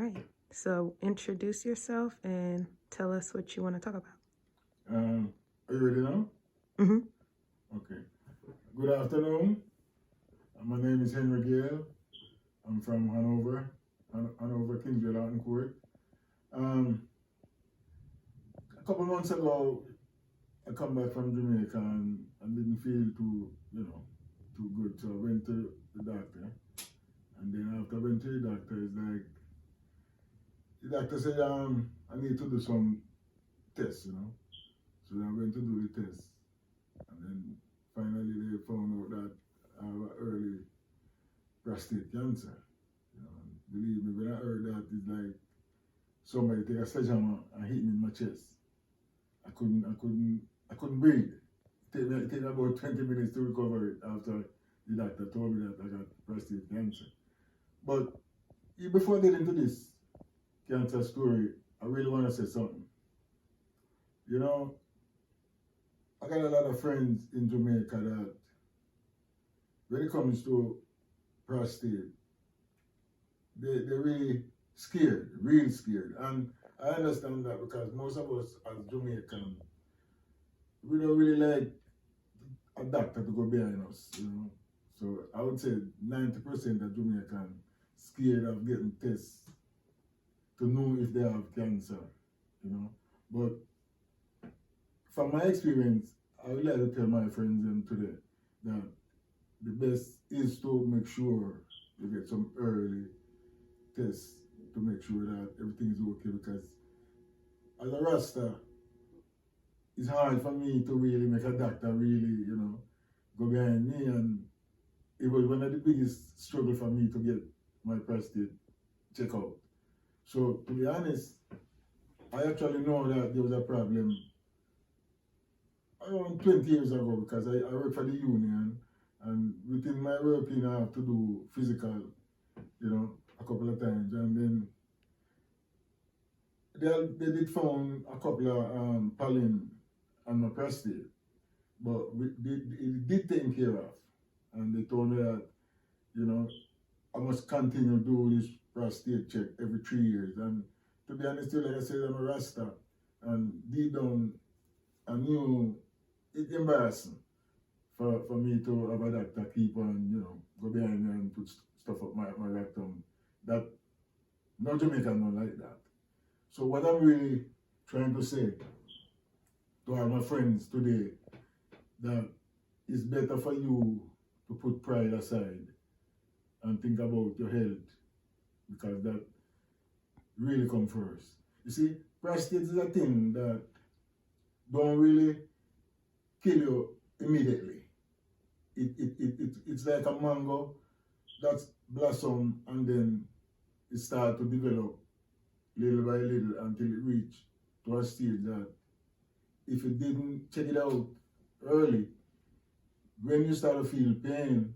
right. So introduce yourself and tell us what you want to talk about. Are you ready now? Mm-hmm. Okay. Good afternoon. My name is Henry Gayle. I'm from Hanover, Hanover, Kingsville, out in Court. Um, a couple months ago, I come back from Jamaica and didn't feel too good. So I went to the doctor. And then after I went to the doctor, it's like, the doctor said, I need to do some tests. So I went to do the test. And then finally they found out that I have early prostate cancer. And believe me, when I heard that, it's like somebody take a sledgehammer and hit me in my chest. I couldn't breathe. It took me about 20 minutes to recover it after the doctor told me that I got prostate cancer. But before I get into this cancer story, I really want to say something. You know, I got a lot of friends in Jamaica that when it comes to prostate, they're really scared, real scared. And I understand that because most of us as Jamaicans, we don't really like a doctor to go behind us. So I would say 90% of Jamaicans scared of getting tests to know if they have cancer. But from my experience, I would like to tell my friends today that the best is to make sure you get some early tests to make sure that everything is okay, because as a Rasta, it's hard for me to really make a doctor really, go behind me, and it was one of the biggest struggle for me to get my prostate checked out. So to be honest, I actually know that there was a problem around 20 years ago, because I work for the union, and within my working I have to do physical, a couple of times, and then they did found a couple of pollen on my prostate, but it did taken care of, and they told me that, I must continue to do this prostate check every 3 years. And to be honest, like I said, I'm a Rasta, and deep down, I knew it's embarrassing for me to have a doctor keep on, go behind me and put stuff up my rectum. That no Jamaican don't like that. So what I'm really trying to say to all my friends today, that it's better for you to put pride aside and think about your health, because that really comes first. You see, prostate is a thing that don't really kill you immediately. It's like a mango that's blossom, and then it starts to develop little by little until it reach to a stage that if you didn't check it out early, when you start to feel pain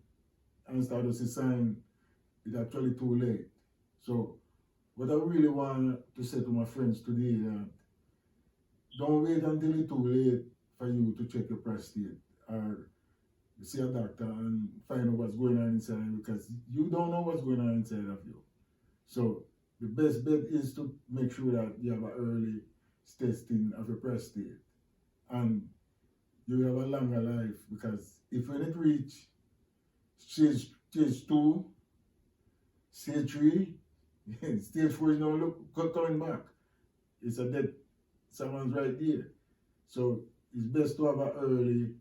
and start to see signs, it's actually too late. So what I really want to say to my friends today is that don't wait until it's too late for you to check your prostate or see a doctor and find out what's going on inside, because you don't know what's going on inside of you. So the best bet is to make sure that you have an early testing of your prostate, and you have a longer life, because if when it reach stage 2, stage 3, stage 4 is no look coming back. It's a dead, someone's right there. So it's best to have an early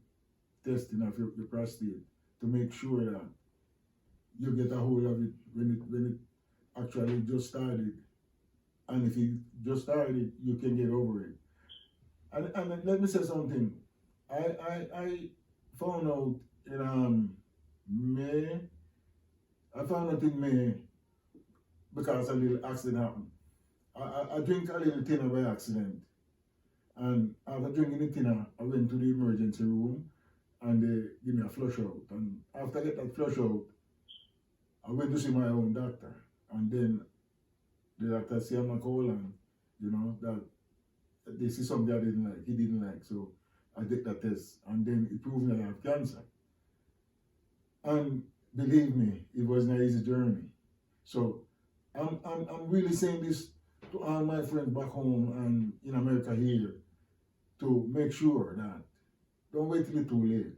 testing of your prostate to make sure that you get a hold of it when it actually just started. And if it just started, you can get over it. And let me say something. I found out in May. I found out in May because a little accident happened. I drink a little thinner by accident. And after drinking the thinner, I went to the emergency room and they give me a flush out. And after I get that flush out, I went to see my own doctor. And then the doctor said I'm a colon, that they see something I didn't like, he didn't like. So I did that test, and then it proved that I have cancer. And believe me, it wasn't an easy journey. So I'm really saying this to all my friends back home and in America here to make sure that don't wait till it's too late.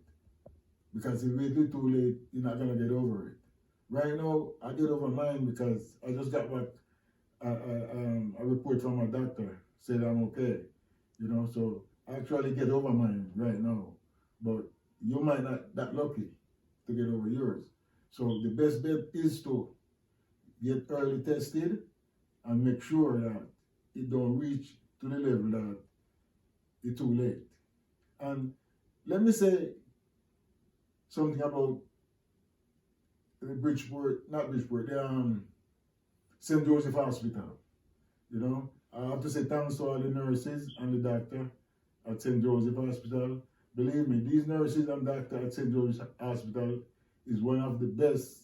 Because if you wait till too late, you're not gonna get over it. Right now, I get over mine because I just got back a report from my doctor said I'm okay. You know, so I actually get over mine right now. But you might not that lucky to get over yours. So the best bet is to get early tested and make sure that it don't reach to the level that it's too late. And let me say something about the Bridgeport, not Bridgeport, the St. Joseph Hospital. You know, I have to say thanks to all the nurses and the doctor at St. Joseph Hospital. Believe me, these nurses and doctor at St. Joseph Hospital is one of the best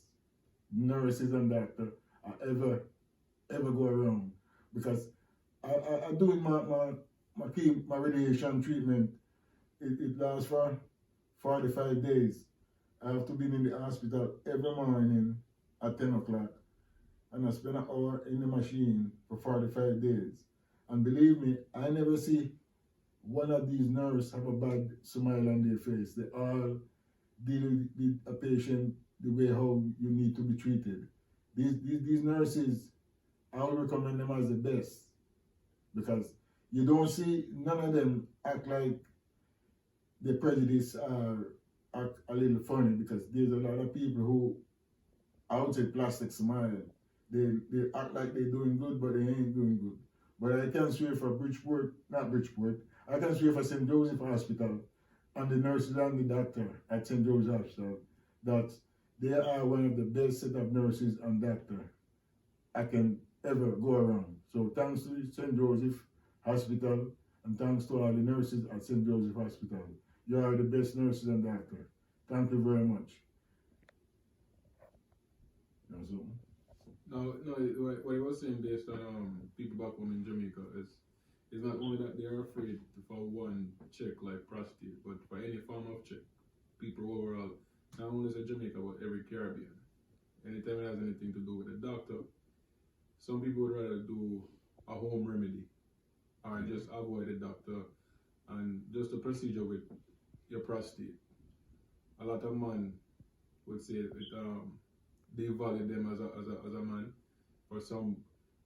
nurses and doctor I ever go around, because I doing my radiation treatment. It lasts for 45 days. I have to be in the hospital every morning at 10 o'clock, and I spend an hour in the machine for 45 days. And believe me, I never see one of these nurses have a bad smile on their face. They all deal with a patient the way how you need to be treated. These nurses, I would recommend them as the best, because you don't see none of them act like the prejudice are act a little funny, because there's a lot of people who, I would say, plastic smile. They act like they're doing good, but they ain't doing good. But I can swear for Bridgeport, not Bridgeport, I can swear for St. Joseph Hospital and the nurses and the doctor at St. Joseph Hospital that they are one of the best set of nurses and doctor I can ever go around. So thanks to St. Joseph Hospital and thanks to all the nurses at St. Joseph Hospital. You are the best nurses and doctor. Thank you very much. No, what he was saying based on people back home in Jamaica is not only that they are afraid for one check like prostate, but for any form of check, people overall, not only in Jamaica but every Caribbean. Anytime it has anything to do with a doctor, some people would rather do a home remedy or just avoid a doctor and just a procedure with your prostate. A lot of men would say it they value them as a man. For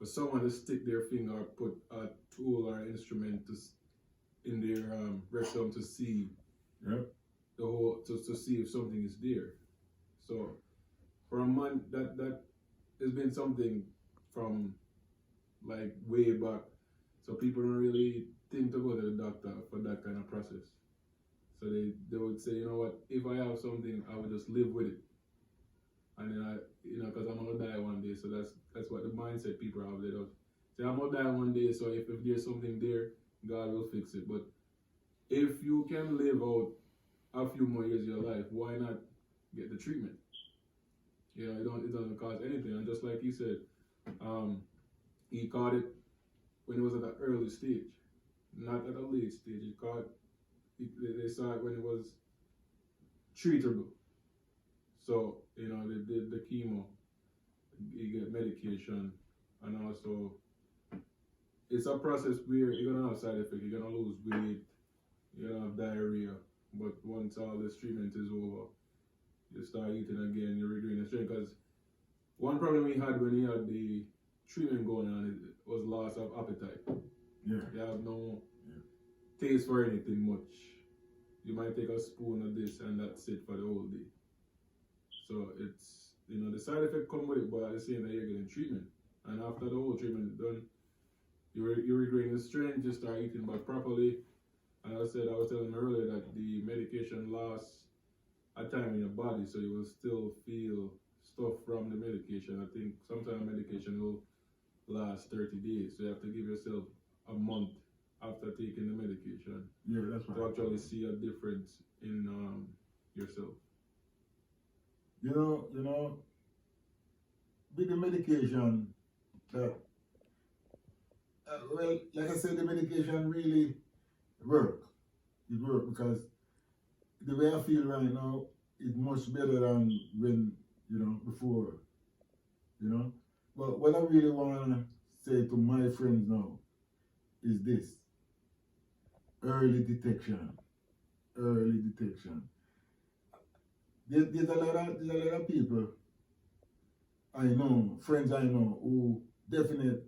someone to stick their finger or put a tool or instrument in their rectum to see Yep. the whole to see if something is there. So for a man that has been something from like way back. So people don't really think to go to the doctor for that kind of process. So they would say, you know what, if I have something, I would just live with it. And then because I'm gonna die one day, so that's what the mindset people have. They don't say I'm gonna die one day, so if there's something there, God will fix it. But if you can live out a few more years of your life, why not get the treatment? It doesn't cost anything. And just like he said, he caught it when it was at an early stage, not at a late stage. They saw it when it was treatable. So, they did the chemo, you get medication, and also it's a process where you're gonna have side effects, you're gonna lose weight, you're gonna have diarrhea, but once all this treatment is over, you start eating again, you regain the strength. Because one problem he had when he had the treatment going on was loss of appetite. Yeah. You have no taste for anything much. You might take a spoon of this and that's it for the whole day. So it's, the side effect come with it, but at the same time you're getting treatment. And after the whole treatment is done, you regain the strength, you start eating back properly. And I was telling him earlier that the medication lasts a time in your body, so you will still feel stuff from the medication. I think sometimes medication will last 30 days, so you have to give yourself a month after taking the medication. Yeah, that's right. To actually see a difference in yourself. With the medication, well, like I said, the medication really work. It work because the way I feel right now is much better than when, before, But what I really want to say to my friends now is this: early detection. Early detection. There's a lot of people I know, friends I know, who definitely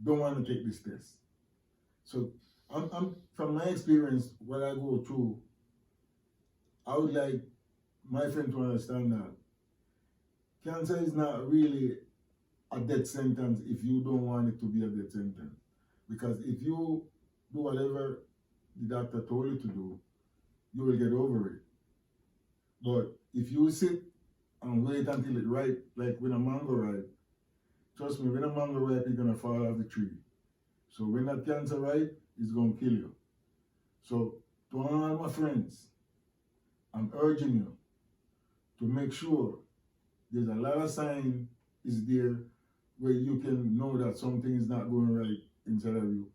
don't want to take this test. So I'm from my experience, what I go through, I would like my friend to understand that cancer is not really a death sentence if you don't want it to be a death sentence. Because if you do whatever the doctor told you to do, you will get over it. But if you sit and wait until it ripe, like when a mango ripe, trust me, when a mango ripe, it's gonna fall off the tree. So when that cancer ripe, it's gonna kill you. So to all my friends, I'm urging you to make sure there's a lot of sign is there where you can know that something is not going right inside of you.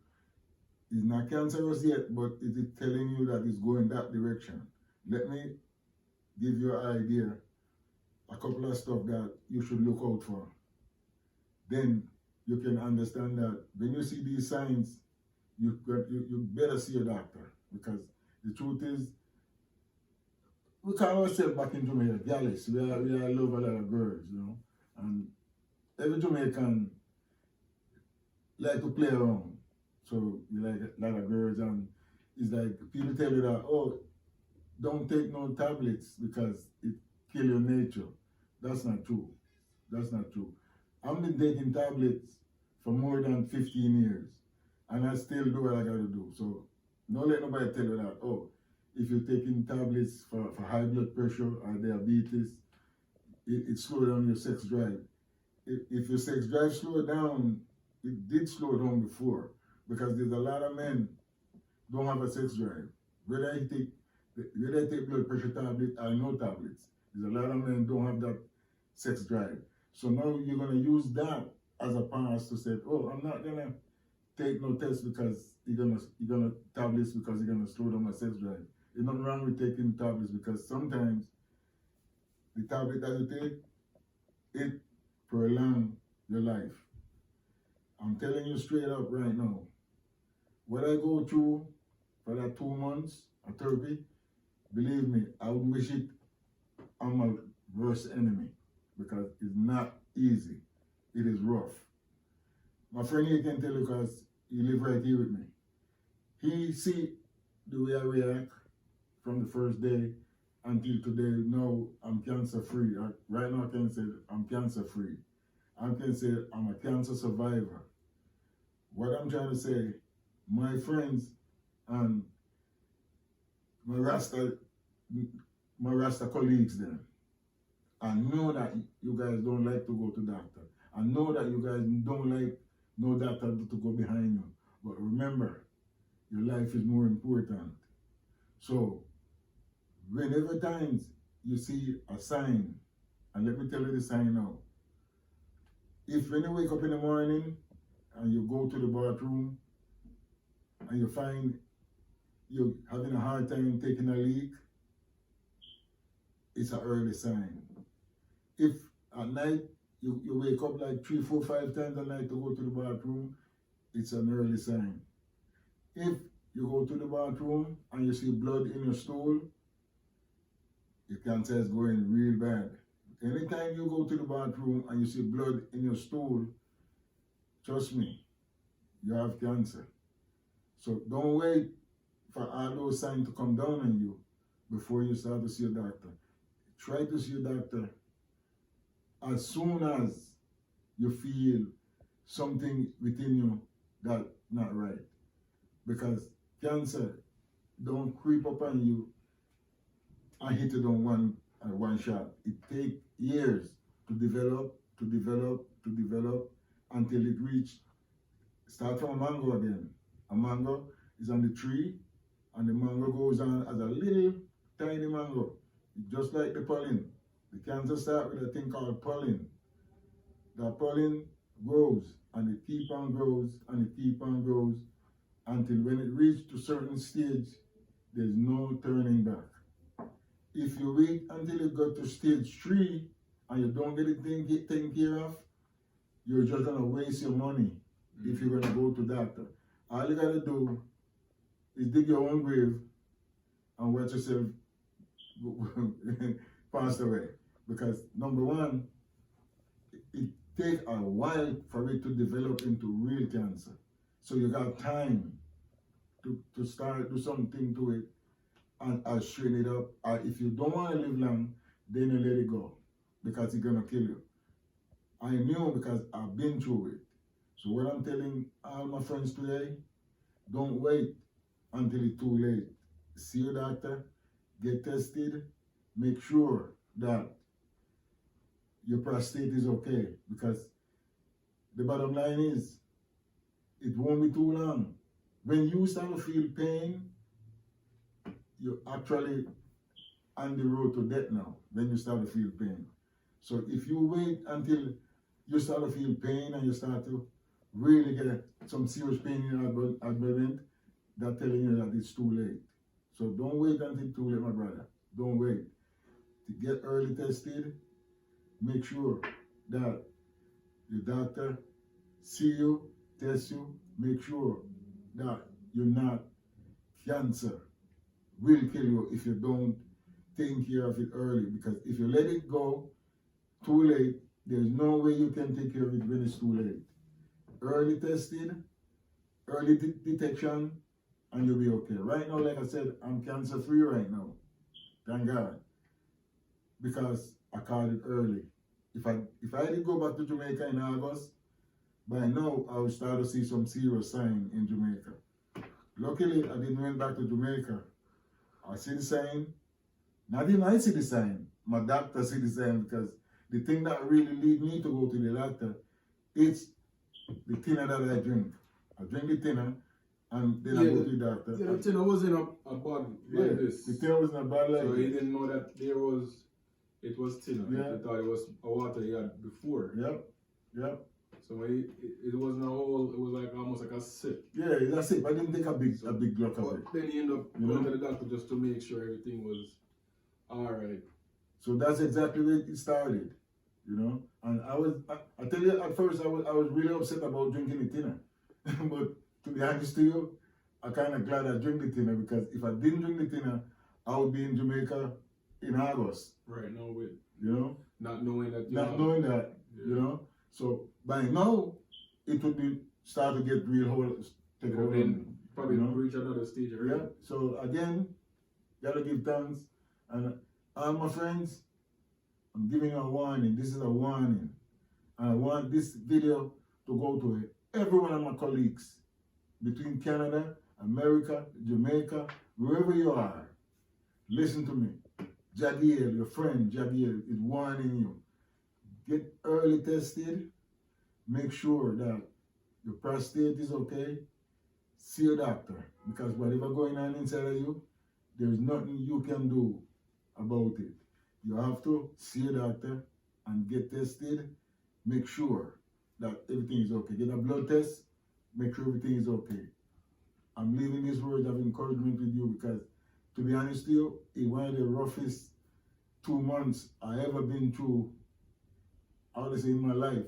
It's not cancerous yet, but it is telling you that it's going that direction. Let me give you an idea, a couple of stuff that you should look out for. Then you can understand that when you see these signs, you better see a doctor, because the truth is, we call ourselves back in Jamaica gallus. We are love a lot of girls, you know, and every Jamaican like to play around. So you like a lot of girls, and it's like people tell you that, oh, don't take no tablets because it kill your nature. That's not true. That's not true. I've been taking tablets for more than 15 years, and I still do what I gotta do. So don't let nobody tell you that, oh, if you're taking tablets for high blood pressure or diabetes, it slows down your sex drive. If your sex drive slow down, it did slow down before, because there's a lot of men don't have a sex drive. Whether they take blood pressure tablet or no tablets, there's a lot of men don't have that sex drive. So now you're gonna use that as a pass to say, oh, I'm not gonna take no test because you're gonna tablets because you're gonna slow down my sex drive. There's nothing wrong with taking tablets, because sometimes the tablet that you take, it prolong your life. I'm telling you straight up right now, what I go through for that 2 months of therapy, believe me, I would wish it on my worst enemy, because it's not easy. It is rough. My friend here can tell you, because he live right here with me. He see the way I react from the first day until today. Now I'm cancer free. Right now I can say I'm cancer free. I can say I'm a cancer survivor. What I'm trying to say, my friends and my Rasta colleagues then, I know that you guys don't like to go to doctor. I know that you guys don't like no doctor to go behind you. But remember, your life is more important. So whenever times you see a sign, and let me tell you the sign now. If when you wake up in the morning and you go to the bathroom and you find you're having a hard time taking a leak, it's an early sign. If at night you wake up like 3, 4, 5 times a night to go to the bathroom, it's an early sign. If you go to the bathroom and you see blood in your stool, your cancer is going real bad. Anytime you go to the bathroom and you see blood in your stool, trust me, you have cancer. So don't wait for all those signs to come down on you before you start to see a doctor. Try to see a doctor as soon as you feel something within you that's not right. Because cancer don't creep up on you and hit it on one shot. It takes years to develop until it reach. Start from a mango again. A mango is on the tree, and the mango goes on as a little tiny mango, just like the pollen. The cancer starts with a thing called pollen. The pollen grows, and it keep on grows, and it keep on grows, until when it reaches to a certain stage, there's no turning back. If you wait until you go to stage 3 and you don't get it taken care of, you're just gonna waste your money if you're gonna go to doctor. All you gotta do is dig your own grave and watch yourself pass away. Because number one, it takes a while for it to develop into real cancer. So you got time to start do something to it and strain it up. If you don't want to live long, then you let it go because it's gonna kill you. I knew because I've been through it. So what I'm telling all my friends today, don't wait until it's too late. See your doctor, get tested, make sure that your prostate is okay, because the bottom line is, it won't be too long. When you start to feel pain, you're actually on the road to death now, when you start to feel pain. So if you wait until you start to feel pain and you start to really get some serious pain in your abdomen, that's telling you that it's too late. So don't wait until too late, my brother. Don't wait. To get early tested, make sure that the doctor see you, test you, make sure that you're not cancer will kill you if you don't take care of it early. Because if you let it go too late, there's no way you can take care of it when it's too late. Early tested, early detection, and you'll be okay. Right now, like I said, I'm cancer free right now. Thank God. Because I caught it early. If I did go back to Jamaica in August, by now I would start to see some serious sign in Jamaica. Luckily, I didn't went back to Jamaica. I see the sign. Not even I see the sign. My doctor see the sign, because the thing that really lead me to go to the doctor, it's the thinner that I drink. I drink the thinner, and then I go to the doctor. Yeah, the thinner wasn't a bad like this. The thinner wasn't a bad like so this. he didn't know that it was thinner. Yeah. He thought it was a water he had before. Yep. So it wasn't a whole, it was like almost like a sip. Yeah, that's it. I didn't take a big gluck of it. Then he ended up going to the doctor just to make sure everything was alright. So that's exactly where it started, you know. And I tell you, at first I was really upset about drinking the thinner. But to be honest to you, I'm kind of glad I drink the thinner, because if I didn't drink the thinner, I would be in Jamaica in August. Right, no way. You know? Not knowing that. You know? So by now, it would be start to get real hold. Take hold on. Probably reach another stage. Right? Yeah. So again, gotta give thanks. And all my friends, I'm giving you a warning. This is a warning. And I want this video to go to every one of my colleagues between Canada, America, Jamaica, wherever you are. Listen to me. Jagiel, your friend Jagiel, is warning you. Get early tested. Make sure that your prostate is okay. See your doctor, because whatever going on inside of you, there's nothing you can do about it. You have to see your doctor and get tested. Make sure that everything is okay. Get a blood test. Make sure everything is okay. I'm leaving these words of encouragement with you, because to be honest with you, it's one of the roughest 2 months I ever been through, I would say, in my life.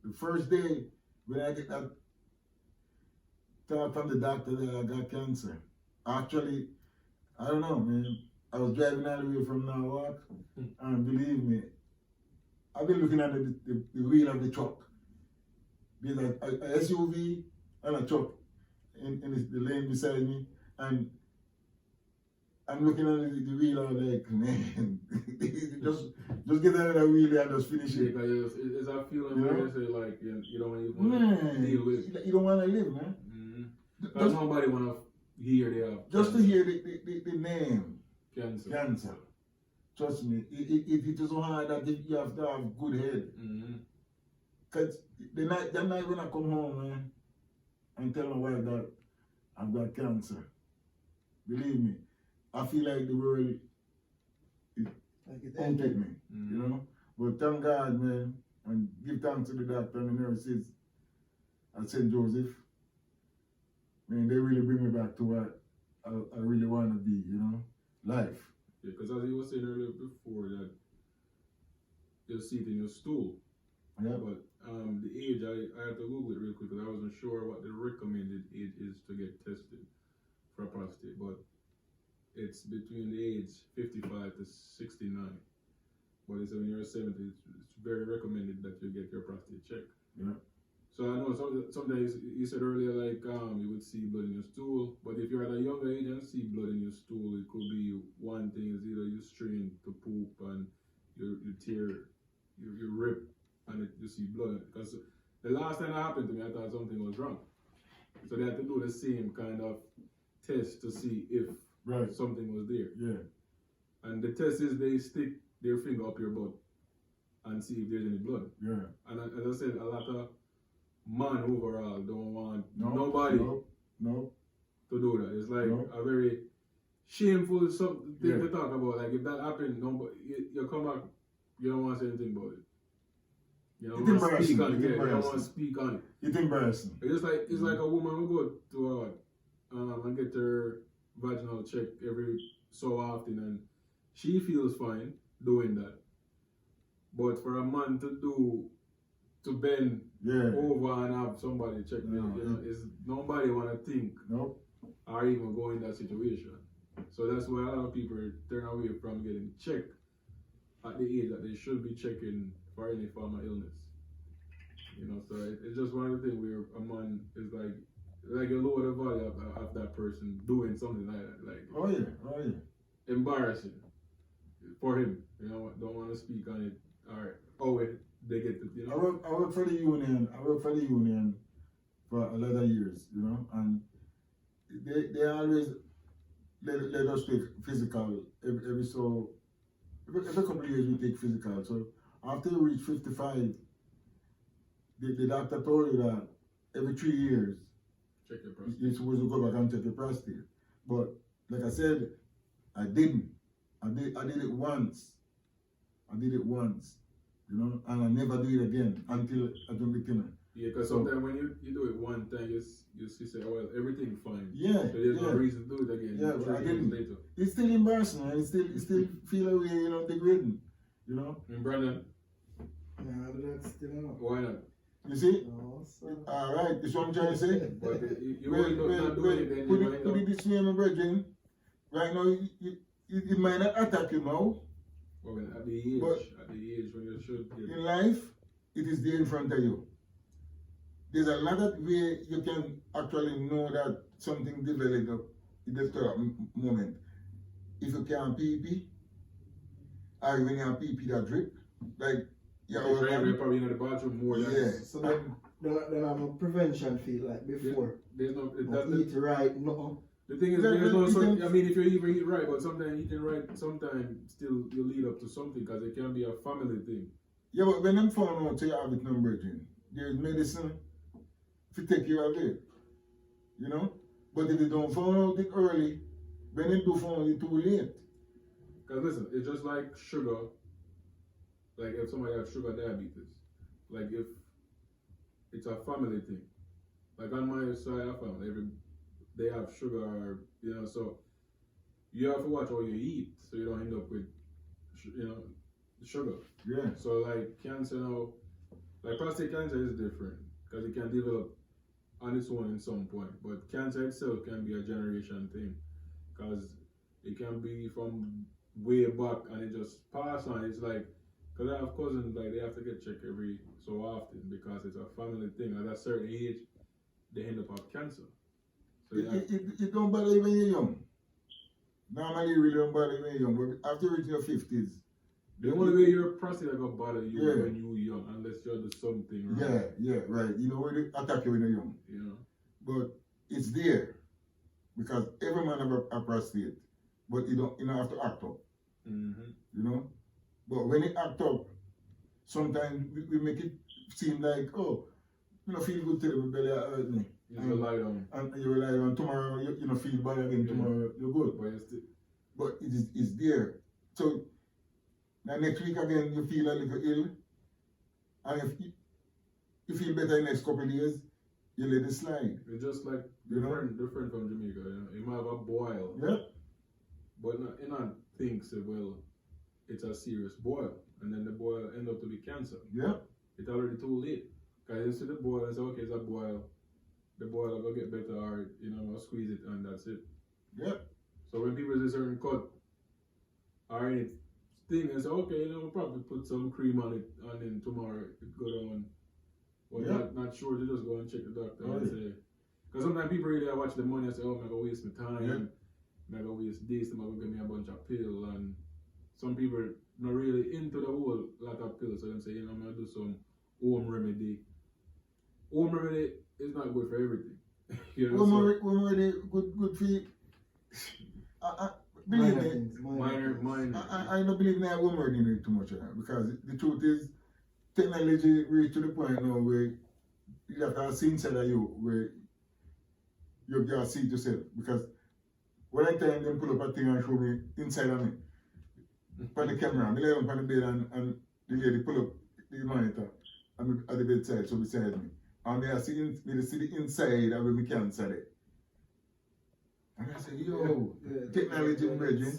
The first day when I get that thought from the doctor that I got cancer, actually, I don't know, man. I was driving all the way from Norwalk, and believe me, I've been looking at the wheel of the truck. There's a SUV and a truck in the lane beside me, and I'm looking at the wheel, I'm like, man, just get out of the wheel and just finish it. Is that feeling where you say, like, you don't even want to deal with it? You don't want to live, man. Because nobody want to hear the just to hear the name. Cancer. Trust me, it is so hard that you have to have good head. Because the night when I come home, man, and tell my wife that I've got cancer, believe me, I feel like the world is out at me, you know. But thank God, man, and give thanks to the doctor and the nurses at St. Joseph. Man, they really bring me back to what I really want to be, you know, life. Yeah, because as you were saying earlier before, that you'll see it in your stool. Yeah. But the age, I had to Google it real quick because I wasn't sure what the recommended age is to get tested for prostate. But it's between the age 55 to 69. But it's when you're 70, it's very recommended that you get your prostate checked. Yeah. So I know sometimes you said earlier like you would see blood in your stool, but if you're at a younger age and see blood in your stool, it could be one thing is either you strain to poop and you tear, you rip and you see blood. Because the last time that happened to me, I thought something was wrong. So they had to do the same kind of test to see if something was there. Yeah. And the test is they stick their finger up your butt and see if there's any blood. Yeah. And as I said, a lot of man overall don't want nobody to do that. It's like a very shameful thing to talk about. Like if that happened, nobody, you come back, you don't want to say anything about it. You don't want to speak on it. You don't want to speak on it. It's embarrassing. It's like a woman who go to and get her vaginal check every so often, and she feels fine doing that. But for a man to bend over and have somebody check is nobody want to think or even go in that situation. So that's why a lot of people turn away from getting checked at the age that they should be checking for any form of illness. You know, so it's just one of the things where a man is like you lower the value of that person doing something like that. Like embarrassing for him. You know, don't want to speak on it or they get to, you know. I work for the union. I work for the union for a lot of years, you know, and they always let us take physical every couple of years we take physical. So after you reach 55, the doctor told you that every 3 years check your prostate. You're supposed to go back and check your prostate. But like I said, I didn't. I did it once. You know, and I never do it again until I don't get in. Yeah, because sometimes when you do it one time, you say, oh, well, everything's fine. Yeah. So there's no reason to do it again. Yeah, but I didn't. Later. It's still embarrassing, and it still feel away, you know, degrading. You know? And Brandon? Nah, that's still not. Why not? You see? No, sir. Alright, that's what I'm trying to say. But you end up not doing it, then you put it this way, my brethren. Right now, it might not attack you now. Well, at the age when you should. In life, it is there in front of you. There's a lot of way you can actually know that something developed in that moment. If you can't pee, or when you have pee that drip, like you're probably in the bathroom more than So then I'm a prevention feel like before. There's no eat right, no. The thing is, there's no. I mean, if you even eat right, but sometimes you can write. Sometimes still you lead up to something because it can be a family thing. Yeah, but when I'm found out you have it now, brethren, there's medicine to take care of it. You know? But if you don't find out it early, when you do find out it too late. Because listen, it's just like sugar. Like if somebody has sugar diabetes, like if it's a family thing. Like on my side of family, they have sugar, you know, so you have to watch what you eat so you don't end up with, you know, sugar. Yeah. So like cancer now, like prostate cancer is different because it can develop on its own in some point, but cancer itself can be a generation thing because it can be from way back and it just pass on. It's like, because I have cousins, like they have to get checked every so often because it's a family thing. At a certain age, they end up with cancer. So it don't bother you when you're young. Normally, it really don't bother you when you're young, but after reaching your 50s. The only way your prostate is going to bother you when you're young, unless you're doing something right. Yeah, right. You know, when they attack you when you're young. You know? But it's there. Because every man have a prostate. But you don't have to act up. Mm-hmm. You know? But when it act up, sometimes we make it seem like, oh, you know, feel good today, my belly hurt me. You lie down. And you lie down. Tomorrow, you know, feel bad again. Tomorrow, you're good. But it's there. So, now next week again, you feel a little ill. And if you feel better in the next couple of days, you let it slide. It's just like different from Jamaica. You know? You might have a boil. Yeah. But you not think, say, well, it's a serious boil, and then the boil end up to be cancer. Yeah. It's already too late. Cause you see the boil and say, okay, it's a boil. The boil will get better, or I'll squeeze it and that's it. Yeah. So when people see certain cut or anything, they say, okay, we'll probably put some cream on it, and then tomorrow it go down. But Yeah. not sure to just go and check the doctor and Right. say. Because sometimes people really watch the money and say, oh, I'm going to waste my time. Yeah. I'm going to waste this, I'm going to give me a bunch of pills. And some people not really into the whole lot of pills. So they say, I'm going to do some home remedy. Home remedy is not good for everything. Home remedy good for you. Believe me, Minor. I don't believe in that home remedy too much because the truth is, technology reached to the point now where you have to see inside of you where you can see it yourself. Because when I time them pull up a thing and show me inside of me, on the camera, I lay down on the bed and the lady pull up the monitor at the bedside, so beside me. And I see the inside of my cancer there. And I say, yo, technology, brethren,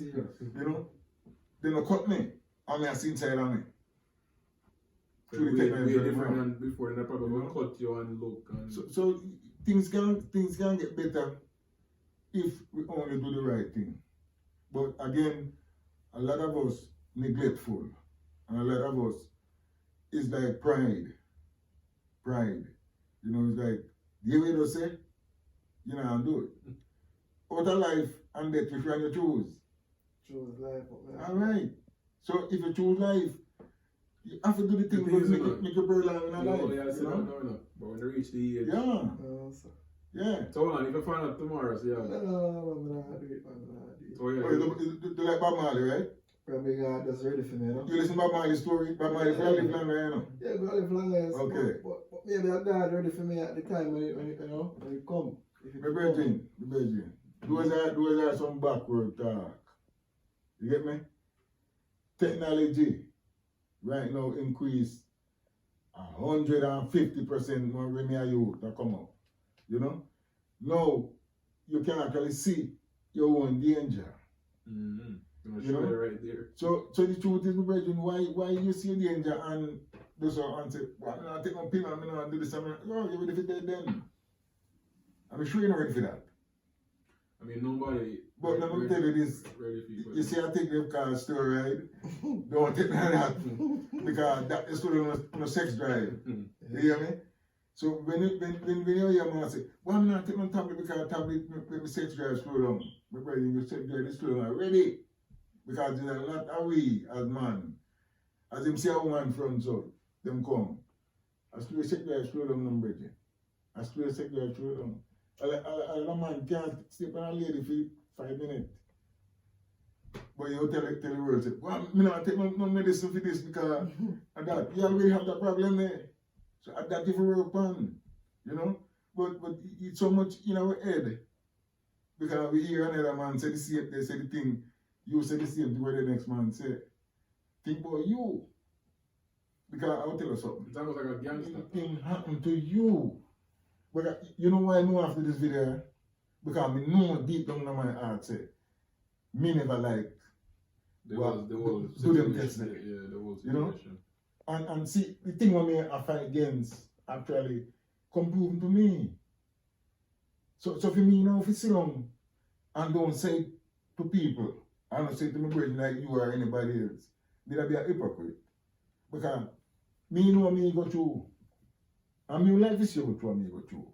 they don't cut me. And I see inside of me. So way different than before, they probably will cut you and look. And So things can get better if we only do the right thing. But again, a lot of us neglectful, and a lot of us is like pride. It's like the way they say, and do it. Out of life and death, which one you choose? Choose life. All right. So if you choose life, you have to do the thing that make you burn long in life. No. But when they reach the age. Yeah. Yeah. So hold on, if you find out tomorrow, so yeah. No, I'm not do it, man. Oh, yeah. You like Bob Marley, right? Probably God that's ready for me, You listen to Bob Marley's story? Bob Marley for live longer, Yeah, go live longer, yes. Okay. But maybe God ready for me at the time when it come. My brethren, those are some backward talk. You get me? Technology right now increase 150% more when your youth that come up. Now you can actually see your own danger. Mm-hmm. Right there. So the truth is, my brethren, why you see danger and do so and say, well, I'm not taking a pill, I'm not do this, you're ready for that then. I'm sure you're not ready for that. I mean, nobody. But let me tell you this. You see, I take the car store ride. Don't take none of that. Because that is still on a sex drive. You hear me? So when you hear me say, well, I'm not taking a tablet because tablet make my sex drive slow down. My brother, your sex drive is slow down already. Because there's a lot of we as man. As them see a woman from so, them come. I still sex drive slow down, number. I still sex drive slow down. A man can't sleep on a lady for 5 minutes. But you tell the world, say, well, I'm not taking no medicine for this because of that. You already have that problem there. So at that different work on, But it's so much in our head. Because we hear another man say the same, they say the thing, you say the same thing what the next man say. Think about you. Because I'll tell you something. It's almost like a gangster. Thing happened to you. But you know why I know after this video? Because I know deep down in my heart, say, me never like the whole do them test. Yeah, the whole situation. And see, the thing what me I fight against actually come proven to me. So for me now, if you sit down and don't say to people, I don't say to my brother like you or anybody else, did I be a hypocrite? Because me know me go through. And me life is what me go through.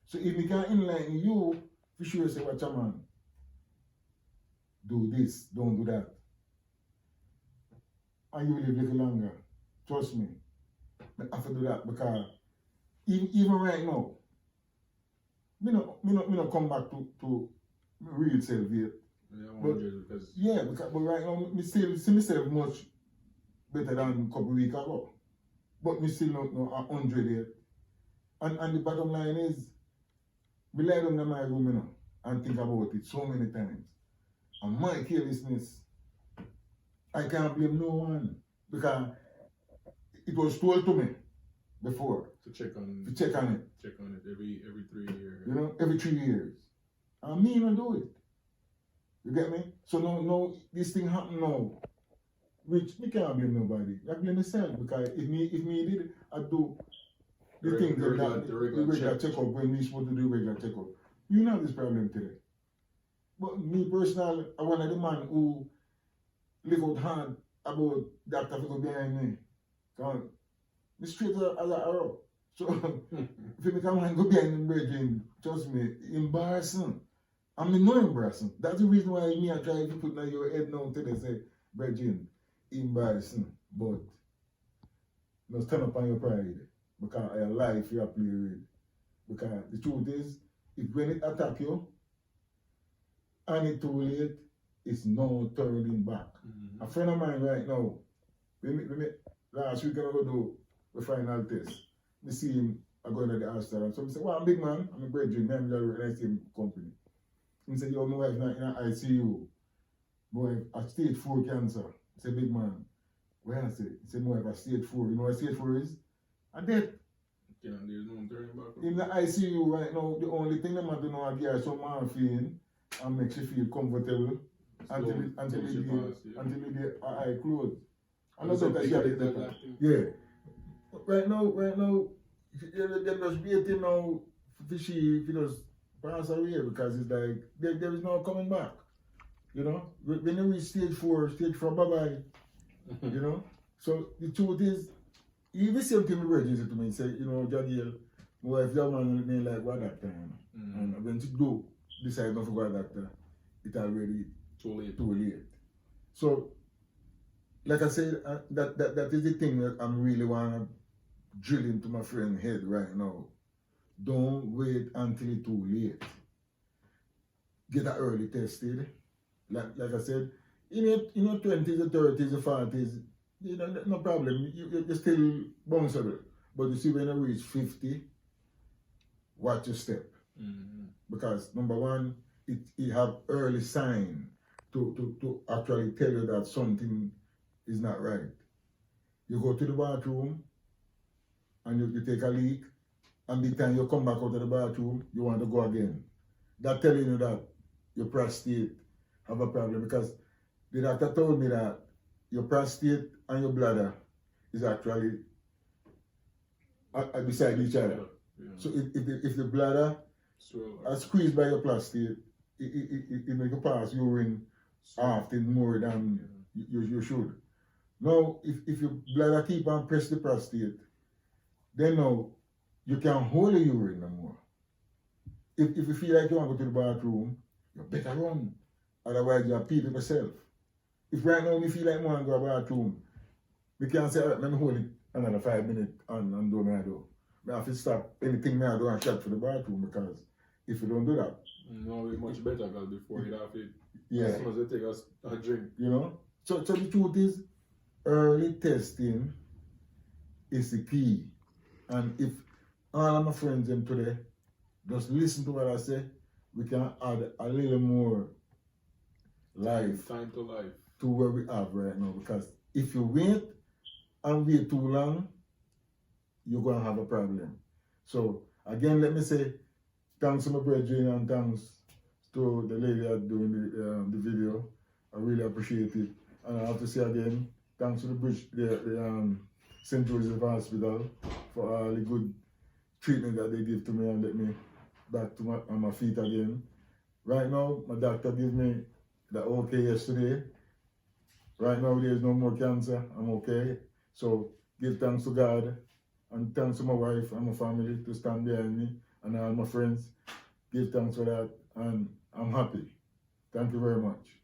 So if we can enlighten you, for sure say, watch a man, do this, don't do that. And you will live a little longer. Trust me. I have to do that because even right now, me not come back to real self yet. Yeah, but right now, me still see myself much better than a couple of weeks ago. But me still not 100 yet. And the bottom line is, me lie down in my room and think about it so many times. And my carelessness, I can't blame no one because it was told to me before to check on it. Check on it every 3 years. Every 3 years. And me not do it. You get me? So now this thing happen now. which me can't blame nobody. I blame myself because if me did, I do the things The regular checkup when we supposed to do regular checkup. You know this problem today. But me personally, I'm one of the man who live out hard about doctor to go behind me. Come, me straight as an arrow. So if you come and go behind him, brethren, trust me, embarrassing. I mean, no embarrassing. That's the reason why me I try to put in your head now today, say, brethren, embarrassing. But no stand up on your pride. Because your life you are playing with. Because the truth is, if when it attack you, and it's too late, it's no turning back. A friend of mine right now, last week I go do the final test. I see him, I go into the hospital. So I say, well, I'm a big man, I'm a brethren, I'm in the same company. He said, yo, my wife not in the ICU. My wife a stage 4 cancer. I say, big man. What I say? He said, my wife a stage 4. You know what stage 4 is? A death. Yeah, there's no turning back. In the ICU right now, the only thing they want to know is give her some morphine and make she feel comfortable until you get her eye closed. And that's what she had. Yeah. Right now, they're just waiting now for she just pass away because it's like there is no coming back. You know? When you reach stage 4, bye-bye. You know? So the truth is, even same thing my brother said to me, say, you know, Jadiel, my wife, your man, me like what doctor, you know? And when she do decide not to go to doctor, it's already too late. So, like I said, that is the thing that I'm really want to drill into my friend's head right now. Don't wait until it's too late. Get that early tested. Like I said, in your 20s, or 30s, or 40s, you know, no problem. You're still bounceable. But you see, when you reach 50, watch your step. Because number one, it have early sign to actually tell you that something is not right. You go to the bathroom and you take a leak, and by the time you come back out of the bathroom, you want to go again. That telling you that your prostate have a problem, because the doctor told me that your prostate and your bladder is actually beside each other. Yeah. So if the bladder is squeezed by your prostate, it make you pass urine often more than you should. Now, if your bladder keep on press the prostate, then now you can't hold the urine no more. If you feel like you want to go to the bathroom, you better run. Otherwise, you are peeing yourself. If right now you feel like you want to go to the bathroom, we can't say, all right, let me hold it another 5 minutes and do what I do. I have to stop anything I do and shut for the bathroom, because if you don't do that, no, it's much better, because before you have it, yeah, as soon as they take a drink. You know? So the truth is, early testing is the key. And if all of my friends in today just listen to what I say, we can add a little more life time to life to where we have right now. Because if you wait and wait too long, you're going to have a problem. So again, let me say thanks to my brethren and thanks to the lady that's doing the video. I really appreciate it. And I have to say again, thanks to the St. Joseph Hospital for all the good treatment that they give to me and let me back to on my feet again. Right now, my doctor gave me the okay yesterday. Right now, there's no more cancer. I'm okay. So give thanks to God and thanks to my wife and my family to stand behind me and all my friends. Give thanks for that, and I'm happy. Thank you very much.